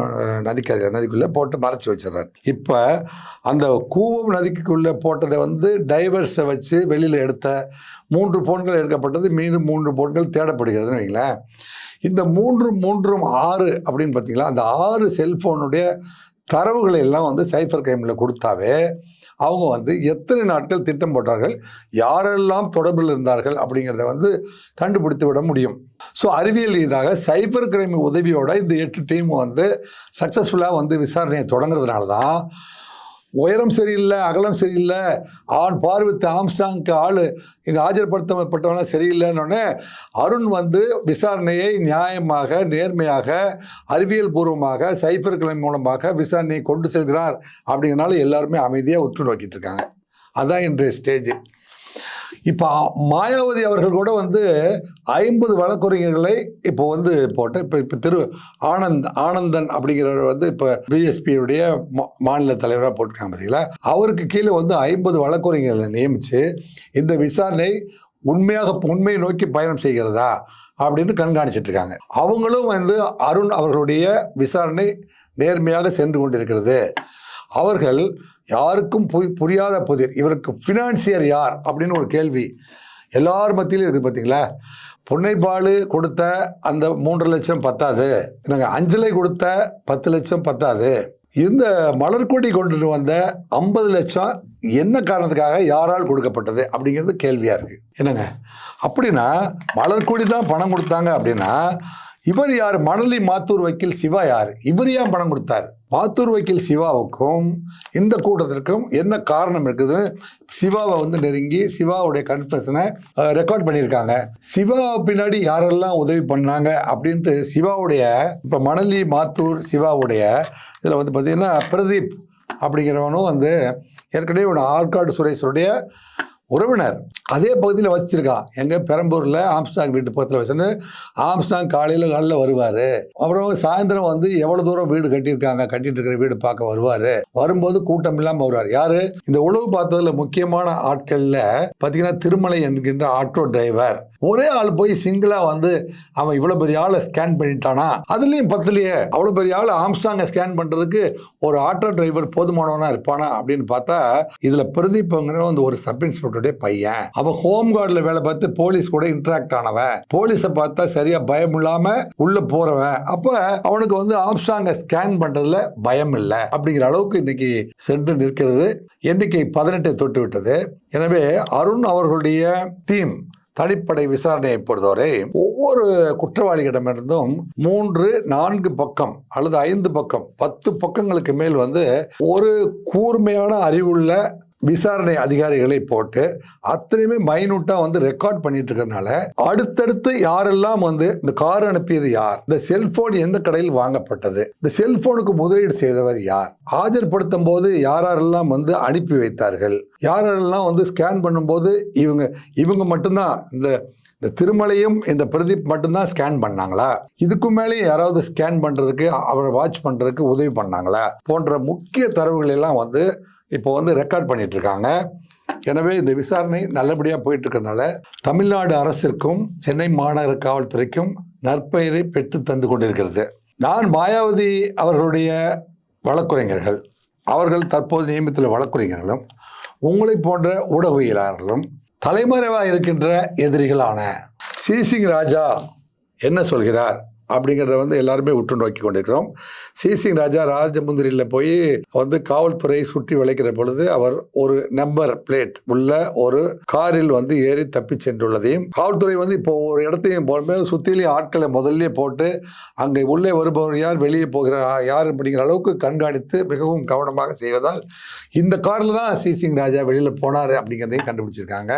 நதிக்குள்ளே போட்டு மறைச்சி வச்சிடறாரு. இப்போ அந்த கூவம் நதிக்குள்ளே போட்டதை வந்து டைவர்ஸை வச்சு வெளியில் எடுத்த 3 பவுன்கள் எடுக்கப்பட்டது, மீண்டும் 3 பவுன்கள் தேடப்படுகிறதுன்னு வைங்களேன். இந்த 3 6 அப்படின்னு பார்த்தீங்களா, அந்த 6 செல்ஃபோனுடைய தரவுகளை எல்லாம் வந்து சைபர் கிரைமில் கொடுத்தாவே அவங்க வந்து எத்தனை நாட்கள் திட்டம் போட்டார்கள், யாரெல்லாம் தொடர்பில் இருந்தார்கள் அப்படிங்கிறத வந்து கண்டுபிடித்து விட முடியும். ஸோ அறிவியல் ரீதியாக சைபர் கிரைம் உதவியோட இந்த 8 டீம் வந்து சக்ஸஸ்ஃபுல்லாக வந்து விசாரணையை தொடங்குறதுனால தான் உயரம் சரியில்லை, அகலம் சரியில்லை, பார்வைத்த ஆம்ஸ்டாங்க்கு ஆள் இங்கே ஆஜர்படுத்தப்பட்டவங்களாம் சரியில்லைன்னொடனே அருண் வந்து விசாரணையை நியாயமாக, நேர்மையாக, அறிவியல் பூர்வமாக, சைபர் கிரைம் மூலமாக விசாரணையை கொண்டு செல்கிறார் அப்படிங்கிறனால எல்லாருமே அமைதியாக உற்று நோக்கிட்டு இருக்காங்க. அதுதான் இன்றைய ஸ்டேஜ். இப்போ மாயாவதி அவர்கள் கூட வந்து 50 வழக்குரைஞர்களை இப்போ வந்து போட்டு இப்போ திரு ஆனந்தன் அப்படிங்கிறவர் வந்து இப்போ பிஎஸ்பியுடைய மாநில தலைவராக போட்டிருக்காங்க பார்த்தீங்களா. அவருக்கு கீழே வந்து 50 வழக்குரைஞர்களை நியமித்து இந்த விசாரணை உண்மையை நோக்கி பயணம் செய்கிறதா அப்படின்னு கண்காணிச்சிட்டு இருக்காங்க. அவங்களும் வந்து அருண் அவர்களுடைய விசாரணை நேர்மையாக சென்று கொண்டிருக்கிறது. அவர்கள் யாருக்கும் புரியாத புதிர், இவருக்கு ஃபினான்சியர் யார் அப்படின்னு ஒரு கேள்வி எல்லார் மத்தியிலும் இருக்குது பார்த்தீங்களா. பொன்னைப்பாலு கொடுத்த அந்த 3 லட்சம் பத்தாது, நாங்கள் அஞ்சலை கொடுத்த 10 லட்சம் பத்தாது, இந்த மலர்கொடி கொண்டு வந்த 50 லட்சம் என்ன காரணத்துக்காக யாரால் கொடுக்கப்பட்டது அப்படிங்கிறது கேள்வியாக இருக்குது. என்னங்க அப்படின்னா மலர்கொடி தான் பணம் கொடுத்தாங்க அப்படின்னா இவர் யார்? மணலி மாத்தூர் வக்கீல் சிவா யார்? இவர் ஏன் பணம் கொடுத்தார்? மாத்தூர் வக்கீல் சிவாவுக்கும் இந்த கூட்டத்திற்கும் என்ன காரணம் இருக்குது? சிவாவை வந்து நெருங்கி சிவாவுடைய கன்ஃபெஷனை ரெக்கார்ட் பண்ணியிருக்காங்க. சிவா பின்னாடி யாரெல்லாம் உதவி பண்ணாங்க அப்படின்ட்டு சிவாவுடைய இப்போ மணலி மாத்தூர் சிவாவுடைய இதில் வந்து பார்த்தீங்கன்னா பிரதீப் அப்படிங்கிறவனும் வந்து ஏற்கனவே ஆற்காடு சுரேஷருடைய உறவினர் அதே பகுதியில் வச்சிருக்கான். எங்கே பெரம்பூரில் ஆம்ஸ்டாங் வீட்டு பக்கத்தில் வச்சுன்னு ஆம்ஸ்டாங் காலையில் வருவார். அப்புறம் சாயந்தரம் வந்து எவ்வளோ தூரம் வீடு கட்டிட்டு இருக்கிற வீடு பார்க்க வருவார். வரும்போது கூட்டம் இல்லாமல் வருவார். யார்? இந்த உழவு பார்த்ததுல முக்கியமான ஆட்களில் பார்த்தீங்கன்னா திருமலை என்கின்ற ஆட்டோ டிரைவர். ஒரே ஆள் போய் சிங்கிளா வந்து அவன் இவ்வளோ பெரிய ஆளை ஸ்கேன் பண்ணிட்டானா? அதுலேயும் பத்துலையே அவ்வளோ பெரிய ஆள் ஆம்ஸ்டாங்கை ஸ்கேன் பண்ணுறதுக்கு ஒரு ஆட்டோ டிரைவர் போதுமானவனா இருப்பானா அப்படின்னு பார்த்தா இதில் பிரதீப்ங்கிற வந்து ஒரு சப் இன்ஸ்பெக்டருடைய பையன். அவன் ஹோம் கார்டில் வேலை பார்த்து போலீஸ் கூட இன்டராக்ட் ஆனவன். போலீஸை பார்த்தா சரியா பயம் இல்லாம உள்ள போறவன். அப்ப அவனுக்கு வந்து ஆம்ஸ்டாங்கை ஸ்கேன் பண்றதுல பயம் இல்லை அப்படிங்கிற அளவுக்கு இன்னைக்கு சென்று நிற்கிறது. எண்ணிக்கை 18 தொட்டு விட்டது. எனவே அருண் அவர்களுடைய டீம் தனிப்படை விசாரணையை பொறுத்தவரை ஒவ்வொரு குற்றவாளிகளிடமிருந்தும் 3, 4 பக்கம் அல்லது 5 பக்கம் 10 பக்கங்களுக்கு மேல் வந்து ஒரு கூர்மையான அறிவுள்ள விசாரணை அதிகாரிகளை போட்டு அத்தனையுமே மைனூட்டா வந்து ரெக்கார்ட் பண்ணிட்டு இருக்கிறதுனால அடுத்தடுத்து யாரெல்லாம் வந்து இந்த கார் அனுப்பியது யார், இந்த செல்போன் எந்த கடையில் வாங்கப்பட்டது, இந்த செல்போனுக்கு முதலீடு செய்தவர் யார், ஆஜர்படுத்தும் போது யாரெல்லாம் வந்து அனுப்பி வைத்தார்கள், யாரெல்லாம் வந்து ஸ்கேன் பண்ணும்போது இவங்க மட்டும்தான் இந்த திருமலையும் இந்த பிரதீப் மட்டும்தான் ஸ்கேன் பண்ணாங்களா, இதுக்கு மேலே யாராவது ஸ்கேன் பண்றதுக்கு அவரை வாட்ச் பண்றதுக்கு உதவி பண்ணாங்களா போன்ற முக்கிய தரவுகள் எல்லாம் வந்து இப்போ வந்து ரெக்கார்ட் பண்ணிட்டு இருக்காங்க. எனவே இந்த விசாரணை நல்லபடியாக போயிட்டு இருக்கிறதுனால தமிழ்நாடு அரசிற்கும் சென்னை மாநகர காவல்துறைக்கும் நற்பெயரை பெற்று தந்து கொண்டிருக்கிறது. நான் மாயாவதி அவர்களுடைய வழக்குரைஞர்கள், அவர்கள் தற்போது நியமித்துள்ள வழக்குரைஞர்களும் உங்களை போன்ற ஊடகவியலாளர்களும் தலைமறைவாக இருக்கின்ற எதிரிகளான சிசிங் ராஜா என்ன சொல்கிறார் அப்படிங்கிறத வந்து எல்லாருமே உற்று நோக்கி கொண்டிருக்கிறோம். சிசிங் ராஜா ராஜமுந்திரியில் போய் வந்து காவல்துறை சுற்றி வளைக்கிற பொழுது அவர் ஒரு நம்பர் பிளேட் உள்ள ஒரு காரில் வந்து ஏறி தப்பி சென்றுள்ளதையும், காவல்துறை வந்து இப்போ ஒரு இடத்தையும் போகும்போது சுற்றிலையும் ஆட்களை முதல்ல போட்டு அங்கே உள்ளே வருபவர் யார், வெளியே போகிற யார் அப்படிங்கிற அளவுக்கு கண்காணித்து மிகவும் கவனமாக செய்வதால் இந்த காரில் தான் சிசிங் ராஜா வெளியில் போனார் அப்படிங்கிறதையும் கண்டுபிடிச்சிருக்காங்க.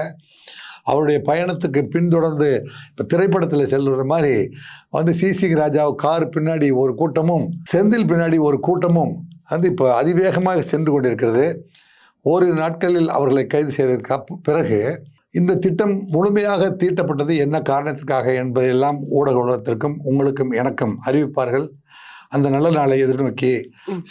அவருடைய பயணத்துக்கு பின்தொடர்ந்து இப்போ திரைப்படத்தில் செல்லுற மாதிரி வந்து சிசிங் ராஜா கார் பின்னாடி ஒரு கூட்டமும் செந்தில் பின்னாடி ஒரு கூட்டமும் வந்து இப்போ அதிவேகமாக சென்று கொண்டிருக்கிறது. ஒரு நாட்களில் அவர்களை கைது செய்ததற்கு பிறகு இந்த திட்டம் முழுமையாக தீட்டப்பட்டது என்ன காரணத்திற்காக என்பதையெல்லாம் ஊடக உலகத்திற்கும் உங்களுக்கும் எனக்கும் அறிவிப்பார்கள். அந்த நல்ல நாளை எதிர்நோக்கி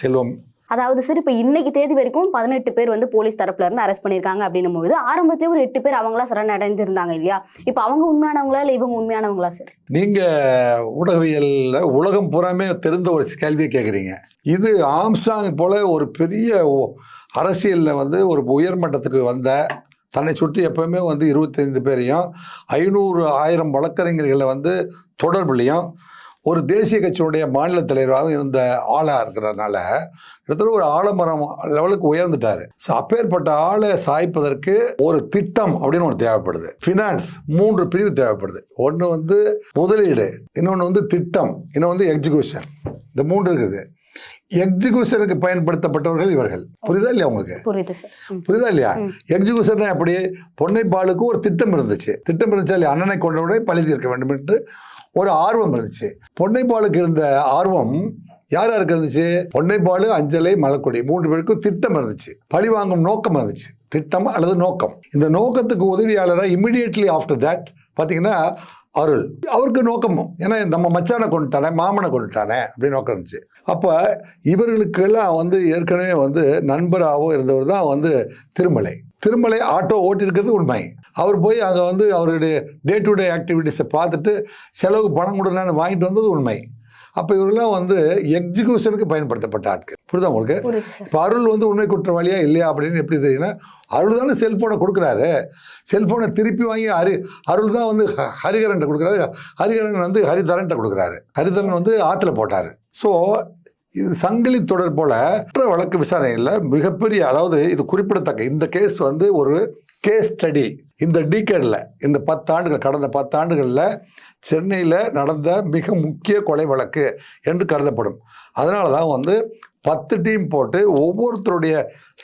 செல்வம். அதாவது சார் இப்போ இன்னைக்கு தேதி வரைக்கும் 18 பேர் வந்து போலீஸ் தரப்புல இருந்து அரெஸ்ட் பண்ணியிருக்காங்க அப்படின்னும் போது ஆரம்பத்திலே ஒரு 8 பேர் அவங்களா சரணடைஞ்சிருந்தாங்க இல்லையா? இப்போ அவங்க உண்மையானவங்களா இல்லை இவங்க உண்மையானவங்களா சார்? நீங்க ஊடகவியல்ல உலகம் பூராமே தெரிந்த ஒரு கேள்வியை கேட்குறீங்க. இது ஆம்ஸ்ட்ராங் போல ஒரு பெரிய அரசியலில் வந்து ஒரு உயர்மட்டத்துக்கு வந்த தன்னை சுற்றி எப்பவுமே வந்து 25 பேரையும் 500,000 வழக்கறிஞர்களை வந்து தொடர்புலையும் ஒரு தேசிய கட்சியினுடைய மாநில தலைவராக இருந்த ஆளாக இருக்கிறதுனால கிட்டத்தட்ட ஒரு ஆலமரம் லெவலுக்கு உயர்ந்துட்டாரு. ஸோ அப்பேற்பட்ட ஆளை சாய்ப்பதற்கு ஒரு திட்டம் அப்படின்னு ஒன்று தேவைப்படுது. ஃபினான்ஸ் 3 பிரிவு தேவைப்படுது. ஒன்று வந்து முதலீடு, இன்னொன்று வந்து திட்டம், இன்னொன்று வந்து எக்ஸிக்யூஷன். இந்த 3 இருக்குது. எக்ஸிக்யூஷனுக்கு பயன்படுத்தப்பட்டவர்கள் இவர்கள். புரியுதா இல்லையா உங்களுக்கு? புரியுது சார். புரியுதா இல்லையா? எக்ஸிக்யூஷன் எப்படி? பொன்னைப்பாலுக்கு ஒரு திட்டம் இருந்துச்சு இல்லையா? அண்ணனை கொண்டவுடனே பழி தீர்க்க வேண்டும் என்று ஒரு ஆர்வம் இருந்துச்சு. பொன்னைப்பாலுக்கு இருந்த ஆர்வம் யார் யாருக்கு இருந்துச்சு? பொன்னைப்பாலு, அஞ்சலை, மலக்கொடி 3 பேருக்கும் திட்டம் இருந்துச்சு. பழி வாங்கும் நோக்கம் இருந்துச்சு. திட்டம் அல்லது நோக்கம். இந்த நோக்கத்துக்கு உதவியாளராக இமிடியேட்லி ஆஃப்டர் தட் பார்த்தீங்கன்னா அருள். அவருக்கு நோக்கம், ஏன்னா நம்ம மச்சானை கொண்டுட்டானே, மாமனை கொண்டுட்டானே அப்படின்னு நோக்கம் இருந்துச்சு. அப்போ இவர்களுக்கெல்லாம் வந்து ஏற்கனவே வந்து நண்பராகவும் இருந்தவர் தான் வந்து திருமலை ஆட்டோ ஓட்டிருக்கிறது உண்மை. அவர் போய் அங்கே வந்து அவருடைய டே டு டே ஆக்டிவிட்டீஸை பார்த்துட்டு செலவுக்கு பணம் கொடுனான்னு வாங்கிட்டு வந்தது உண்மை. அப்போ இவரெல்லாம் வந்து எக்ஸிக்யூஷனுக்கு பயன்படுத்தப்பட்ட ஆட்கள். புரியுதா உங்களுக்கு? இப்போ அருள் வந்து உண்மை குற்றவாளியா இல்லையா அப்படின்னு எப்படி தெரியுன்னா, அருள் தானே செல்ஃபோனை கொடுக்குறாரு. செல்ஃபோனை திருப்பி வாங்கி அருள் தான் வந்து ஹரிகரன்ட்ட கொடுக்குறாரு. ஹரிகரன் வந்து ஹரிதரன்ட்ட கொடுக்குறாரு. ஹரிதரன் வந்து ஆற்றுல போட்டார். ஸோ இது சங்கிலி தொடர் போல வழக்கு விசாரணையில் மிகப்பெரிய, அதாவது இது குறிப்பிடத்தக்க இந்த கேஸ் வந்து ஒரு கேஸ் ஸ்டடி. இந்த டீகேடில், இந்த 10 ஆண்டுகள், கடந்த 10 ஆண்டுகளில் சென்னையில் நடந்த மிக முக்கிய கொலை வழக்கு என்று கருதப்படும். அதனால தான் வந்து 10 டீம் போட்டு ஒவ்வொருத்தருடைய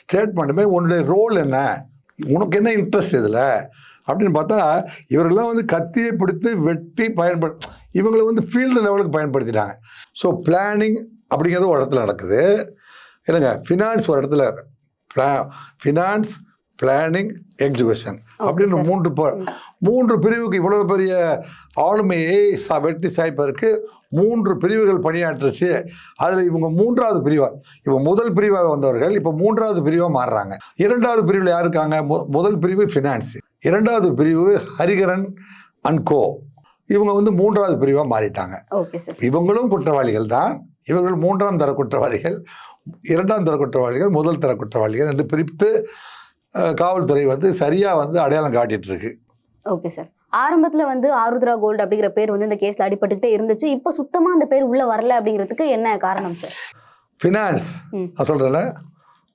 ஸ்டேட்மெண்ட்டுமே உன்னுடைய ரோல் என்ன, உனக்கு என்ன இன்ட்ரெஸ்ட் இதில் அப்படின்னு பார்த்தா, இவரெல்லாம் வந்து கத்தியை பிடித்து வெட்டி இவங்களை வந்து ஃபீல்டு லெவலுக்கு பயன்படுத்திட்டாங்க. ஸோ பிளானிங் அப்படிங்கிறது ஒரு இடத்துல நடக்குது இல்லைங்க. ஃபினான்ஸ் ஒரு இடத்துல, ஃபினான்ஸ், பிளானிங், எக்ஸிக்யூஷன் அப்படின்னு 3 பிரிவுக்கு இவ்வளவு பெரிய ஆளுமையை வெட்டி சாய்ப்பதற்கு 3 பிரிவுகள் பணியாற்றுச்சு. அதில் இவங்க 3வது பிரிவா, இவங்க முதல் பிரிவாக வந்தவர்கள் இப்போ 3வது பிரிவாக மாறுறாங்க. 2வது பிரிவில் யார் இருக்காங்க? முதல் பிரிவு ஃபினான்ஸ், 2வது பிரிவு ஹரிகரன் அண்ட் கோ. இவங்க வந்து 3வது பிரிவாக மாறிட்டாங்க. இவங்களும் குற்றவாளிகள் தான். இவர்கள் 3ஆம் தர குற்றவாளிகள், 2ஆம் தர குற்றவாளிகள், முதல் தர குற்றவாளிகள் என்று பிரித்து காவல்துறை வந்து சரியாக வந்து அடையாளம் காட்டிட்டு இருக்கு. Okay sir. ஆரம்பத்தில் வந்து ஆருத்ரா கோல்டு அப்படிங்கிற பேர் வந்து இந்த கேஸில் அடிபட்டுக்கிட்டே இருந்துச்சு. இப்போ சுத்தமாக அந்த பேர் உள்ளே வரல அப்படிங்கிறதுக்கு என்ன காரணம் சார்? ஃபினான்ஸ் நான் சொல்கிறேன்ல,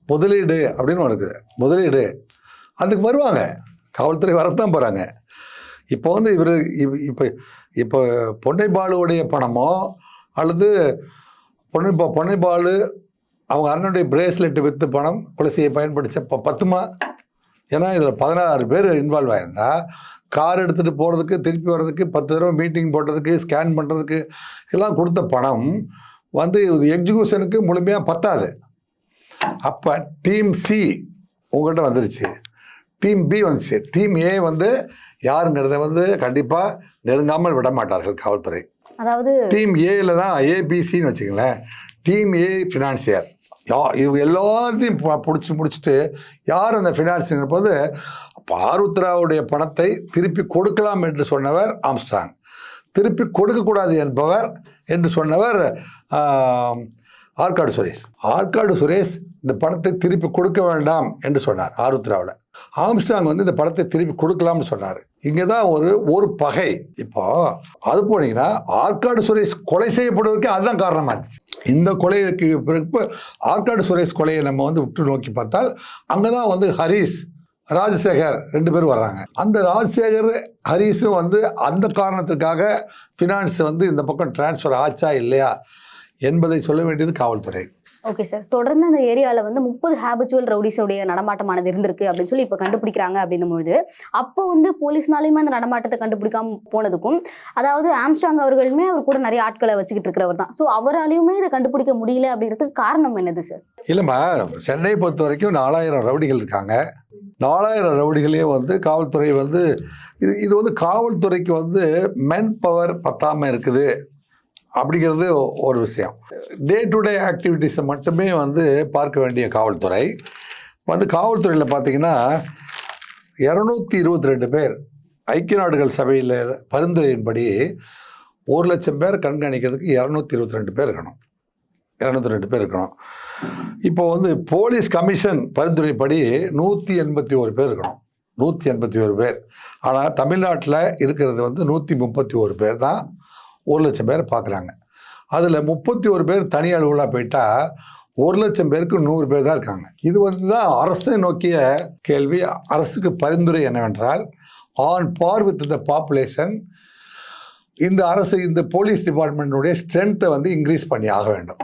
முதலீடு அப்படின்னு ஒன்று இருக்குது. முதலீடு அதுக்கு வருவாங்க, காவல்துறை வரத்தான் போகிறாங்க. இப்போ வந்து இப்போ பொன்னைப்பாலுடைய பணமோ அல்லது பொன்னைப்பாலு அவங்க அண்ணனுடைய பிரேஸ்லெட்டு விற்று பணம் கொலை செய்ய பயன்படுத்த பத்துமா? ஏன்னா இதில் 16 பேர் இன்வால்வ் ஆகியிருந்தா, கார் எடுத்துகிட்டு போகிறதுக்கு, திருப்பி வர்றதுக்கு, 10 தடவை மீட்டிங் போடுறதுக்கு, ஸ்கேன் பண்ணுறதுக்கு எல்லாம் கொடுத்த பணம் வந்து எக்ஸிக்யூஷனுக்கு முழுமையாக பத்தாது. அப்போ டீம் சி உங்கள்கிட்ட வந்துருச்சு, டீம் பி வந்துச்சு, டீம் ஏ வந்து யாருங்கிறத வந்து கண்டிப்பாக நெருங்காமல் விட மாட்டார்கள் காவல்துறை. அதாவது டீம் ஏல தான் ஏபிசின்னு வச்சுக்கங்களேன். டீம் ஏ ஃபினான்சியர், இவங்க எல்லாத்தையும் முடிச்சுட்டு யார் அந்த ஃபினான்ஸுங்கிற போது ஆருத்ராவுடைய பணத்தை திருப்பி கொடுக்கலாம் என்று சொன்னவர் ஆம்ஸ்ட்ராங், திருப்பி கொடுக்கக்கூடாது என்பவர் என்று சொன்னவர் ஆற்காடு சுரேஷ் இந்த பணத்தை திருப்பி கொடுக்க வேண்டாம் என்று சொன்னார் ஆருத்ராவில். ஆம்ஸ்ட்ராங் வந்து இந்த பணத்தை திருப்பி கொடுக்கலாம்னு சொன்னார். இங்கே தான் ஒரு பகை. இப்போ அது போனீங்கன்னா ஆற்காடு சுரேஷ் கொலை செய்யப்படுவதற்கு அதுதான் காரணமாச்சு. இந்த கொலைக்கு பிறகு ஆற்காடு சுரேஷ் கொலையை நம்ம வந்து விட்டு நோக்கி பார்த்தால் அங்கே தான் வந்து ஹரீஷ், ராஜசேகர் 2 பேர் வர்றாங்க. அந்த ராஜசேகர் ஹரீஷும் வந்து அந்த காரணத்துக்காக ஃபினான்ஸ் வந்து இந்த பக்கம் டிரான்ஸ்ஃபர் ஆச்சா இல்லையா என்பதை சொல்ல வேண்டியது காவல்துறை. Okay sir. தொடர்ந்து அந்த ஏரியாவில் வந்து 30 ஹேபிச்சுவல் ரவுடிஸோடைய நடமாட்டமானது இருந்திருக்கு அப்படின்னு சொல்லி இப்போ கண்டுபிடிக்கிறாங்க அப்படின்னும்போது, அப்போ வந்து போலீஸ்னாலையுமே அந்த நடமாட்டத்தை கண்டுபிடிக்காம போனதுக்கும், அதாவது ஆம்ஸ்ட்ராங் அவர்களுமே அவர் கூட நிறைய ஆட்களை வச்சுக்கிட்டு இருக்கிறவர் தான். ஸோ அவராலையுமே இதை கண்டுபிடிக்க முடியல அப்படிங்கிறதுக்கு காரணம் என்னது சார்? இல்லைம்மா, சென்னை பொறுத்த வரைக்கும் 4000 ரவுடிகள் இருக்காங்க. 4000 ரவுடிகளே வந்து காவல்துறை வந்து இது வந்து காவல்துறைக்கு வந்து மென் பவர் பத்தாமல் இருக்குது அப்படிங்கிறது ஒரு விஷயம். டே டு டே ஆக்டிவிட்டீஸை மட்டுமே வந்து பார்க்க வேண்டிய காவல்துறை வந்து காவல்துறையில் பார்த்தீங்கன்னா 222 பேர் ஐக்கிய நாடுகள் சபையில் பரிந்துரையின்படி 1,00,000 பேர் கண்காணிக்கிறதுக்கு 222 பேர் இருக்கணும். 202 பேர் இருக்கணும். இப்போ வந்து போலீஸ் கமிஷன் பரிந்துரைப்படி 181 பேர் இருக்கணும். 181 பேர். ஆனால் தமிழ்நாட்டில் இருக்கிறது வந்து 131 பேர் தான் 1,00,000 பேர் பார்க்குறாங்க. அதில் 31 பேர் தனி அலுவலாக போயிட்டா 1,00,000 பேருக்கு 100 பேர் தான் இருக்காங்க. இது வந்து தான் அரசை நோக்கிய கேள்வி. அரசுக்கு பரிந்துரை என்னவென்றால், on par with the population இந்த அரசு இந்த போலீஸ் டிபார்ட்மெண்ட்டுடைய ஸ்ட்ரென்த்தை வந்து இன்க்ரீஸ் பண்ணி ஆக வேண்டும்.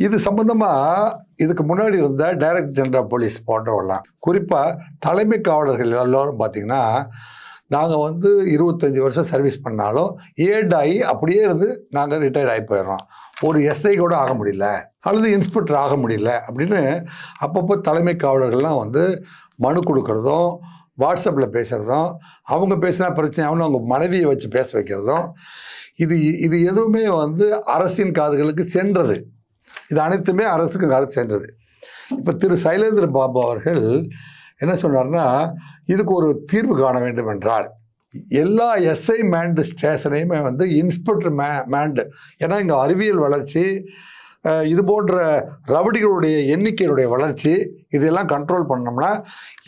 இது சம்பந்தமாக இதுக்கு முன்னாடி இருந்த டைரக்டர் ஜெனரல் ஆஃப் போலீஸ் போன்றவெல்லாம், குறிப்பாக தலைமை காவலர்கள் எல்லோரும் பார்த்திங்கன்னா, நாங்கள் வந்து 25 வருஷம் சர்வீஸ் பண்ணாலும் ஏட் ஆகி அப்படியே இருந்து நாங்கள் ரிட்டையர்ட் ஆகி போயிடுறோம், ஒரு எஸ்ஐ கூட ஆக முடியல அல்லது இன்ஸ்பெக்டர் ஆக முடியல அப்படின்னு அப்பப்போ தலைமை காவலர்கள்லாம் வந்து மனு கொடுக்குறதும், வாட்ஸ்அப்பில் பேசுகிறதும், அவங்க பேசினா பிரச்சனை ஆகணும் அவங்க மனைவியை வச்சு பேச வைக்கிறதும், இது எதுவுமே வந்து அரசின் காதுகளுக்கு சென்றது. இது அனைத்துமே அரசுக்கு காதுக்கு சென்றது. இப்போ திரு சைலேந்திர பாபு அவர்கள் என்ன சொன்னார்னா, இதுக்கு ஒரு தீர்வு காண வேண்டும் என்றால் எல்லா எஸ்ஐ மேண்டு ஸ்டேஷனையுமே வந்து இன்ஸ்பெக்டர் மேண்டு, ஏன்னா இங்கே அறிவியல் வளர்ச்சி, இது போன்ற ரவுடிகளுடைய எண்ணிக்கையுடைய வளர்ச்சி, இதெல்லாம் கண்ட்ரோல் பண்ணோம்னா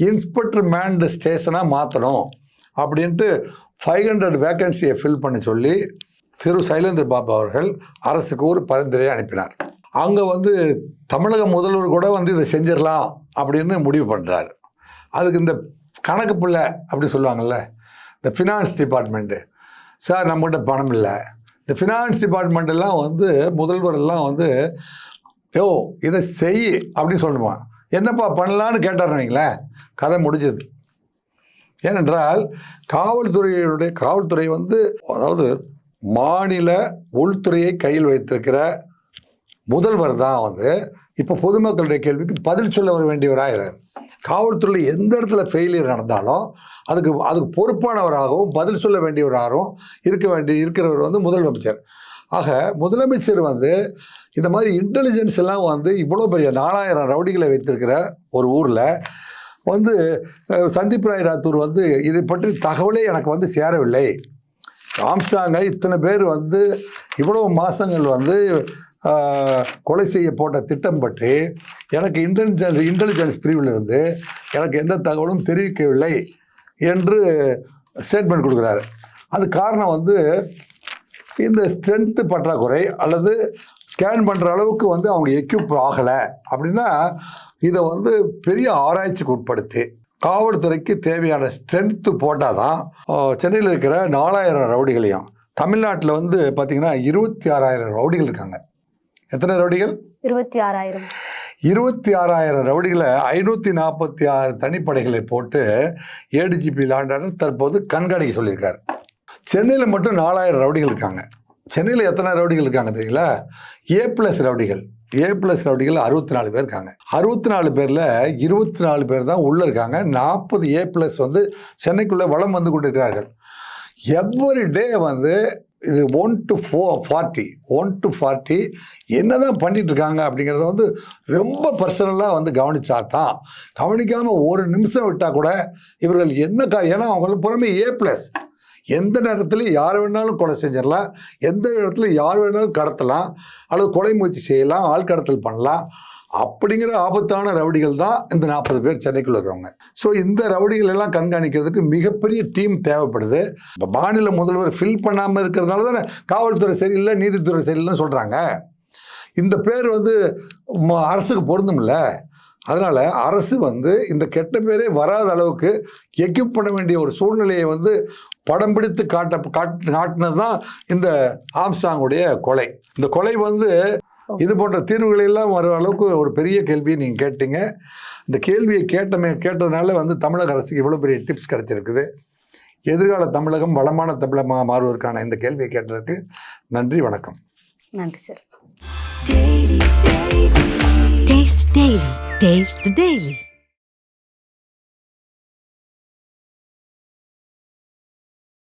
இன்ஸ்பெக்டர் மேண்டு ஸ்டேஷனாக மாற்றணும் அப்படின்ட்டு 500 வேக்கன்சியை ஃபில் பண்ண சொல்லி திரு சைலேந்திர பாபு அவர்கள் அரசுக்கு ஒரு பரிந்துரையை அனுப்பினார். அங்கே வந்து தமிழக முதல்வர் கூட வந்து இதை செஞ்சிடலாம் அப்படின்னு முடிவு பண்ணுறாரு. அதுக்கு இந்த கணக்கு பிள்ளை அப்படி சொல்லுவாங்கள்ல, இந்த ஃபினான்ஸ் டிபார்ட்மெண்ட்டு, சார் நம்மகிட்ட பணம் இல்லை, இந்த ஃபினான்ஸ் டிபார்ட்மெண்ட்டெல்லாம் வந்து முதல்வர் எல்லாம் வந்து யோ இதை செய் அப்படின்னு சொல்லுவான். என்னப்பா பண்ணலான்னு கேட்டாருன்னீங்களேன், கதை முடிஞ்சது. ஏனென்றால் காவல்துறை வந்து அதாவது மாநில உள்துறையை கையில் வைத்திருக்கிற முதல்வர் தான் வந்து இப்போ பொதுமக்களுடைய கேள்விக்கு பதில் சொல்ல வர வேண்டியவராகிறார். காவல்துறையில் எந்த இடத்துல ஃபெயிலியர் நடந்தாலும் அதுக்கு பொறுப்பானவராகவும் பதில் சொல்ல வேண்டியவராகவும் இருக்கிறவர் வந்து முதலமைச்சர். ஆக முதலமைச்சர் வந்து இந்த மாதிரி இன்டெலிஜென்ஸ் எல்லாம் வந்து இவ்வளோ பெரிய 4000 ரவுடிகளை வைத்திருக்கிற ஒரு ஊரில் வந்து சந்தீப் ராய் ராத்தூர் வந்து இதை பற்றி தகவலே எனக்கு வந்து சேரவில்லை, ஆம்ஸ்டாங்க இத்தனை பேர் வந்து இவ்வளோ மாதங்கள் வந்து கொலை செய்ய போட்ட திட்டம் பற்றி எனக்கு இன்டெலிஜென்ஸ் பிரிவிலிருந்து எனக்கு எந்த தகவலும் தெரிவிக்கவில்லை என்று ஸ்டேட்மெண்ட் கொடுக்குறாரு. அது காரணம் வந்து இந்த ஸ்ட்ரென்த்து பற்றாக்குறை அல்லது ஸ்கேன் பண்ணுற அளவுக்கு வந்து அவங்க எக்யூப் ஆகலை அப்படின்னா இதை வந்து பெரிய ஆராய்ச்சிக்கு உட்படுத்தி காவல்துறைக்கு தேவையான ஸ்ட்ரென்த்து போட்டால் தான் சென்னையில் இருக்கிற 4000 ரவுடிகளையும், தமிழ்நாட்டில் வந்து பார்த்திங்கன்னா 26,000 ரவுடிகள் இருக்காங்க. எத்தனை ரவுடிகள்? 26,000. 26,000 ரவுடிகளை 546 தனிப்படைகளை போட்டு ஏடிஜிபி லாண்டான தற்போது கண்காணிக்க சொல்லியிருக்காரு. சென்னையில் மட்டும் 4000 ரவுடிகள் இருக்காங்க. சென்னையில் எத்தனை ரவுடிகள் இருக்காங்க தெரியுங்களா? A+ ரவுடிகள். A+ ரவுடிகள் 64 பேர் இருக்காங்க. 64 பேரில் 24 பேர் தான் உள்ளே இருக்காங்க. 40 A+ வந்து சென்னைக்குள்ளே வலம் வந்து கொண்டிருக்கிறார்கள். எவ்ரி டே வந்து இது 1 to 40 என்ன தான் பண்ணிட்டு இருக்காங்க அப்படிங்கிறத வந்து ரொம்ப பர்சனலாக வந்து கவனிச்சா தான், கவனிக்காமல் ஒரு நிமிஷம் விட்டால் கூட இவர்கள் ஏன்னா அவங்களுக்கு புறமே A+, எந்த நேரத்தில் யார் வேணாலும் கொலை செஞ்சிடலாம், எந்த இடத்துல யார் வேணாலும் கடத்தலாம் அல்லது கொலை முயற்சி செய்யலாம், ஆள் கடத்தல் பண்ணலாம். அப்படிங்கிற ஆபத்தான ரவுடிகள் தான் இந்த 40 பேர் சென்னைக்குள்ள இருக்கிறவங்க. ஸோ இந்த ரவுடிகள் எல்லாம் கண்காணிக்கிறதுக்கு மிகப்பெரிய டீம் தேவைப்படுது. இப்போ மாநில முதல்வர் ஃபில் பண்ணாமல் இருக்கிறதுனால தானே காவல்துறை சரியில்லை, நீதித்துறை சரியில்லைன்னு சொல்கிறாங்க. இந்த பேர் வந்து அரசுக்கு பொருந்தும்ல. அதனால் அரசு வந்து இந்த கெட்ட பேரே வராத அளவுக்கு எக்யூப் பண்ண வேண்டிய ஒரு சூழ்நிலையை வந்து படம் பிடித்து காட்டினது தான் இந்த ஆம்ஸ்டாங்குடைய கொலை. இந்த கொலை வந்து இது போன்ற தீர்வுகள் எல்லாம் வர அளவுக்கு ஒரு பெரிய கேள்வியை நீங்கள் கேட்டீங்க. இந்த கேள்வியை கேட்டதுனால வந்து தமிழக அரசுக்கு இவ்வளோ பெரிய டிப்ஸ் கிடைச்சிருக்குது. எதிர்கால தமிழகம் வளமான தமிழகமாக மாறுவதற்கான இந்த கேள்வியை கேட்டதற்கு நன்றி, வணக்கம். நன்றி சார். Taste the Daily.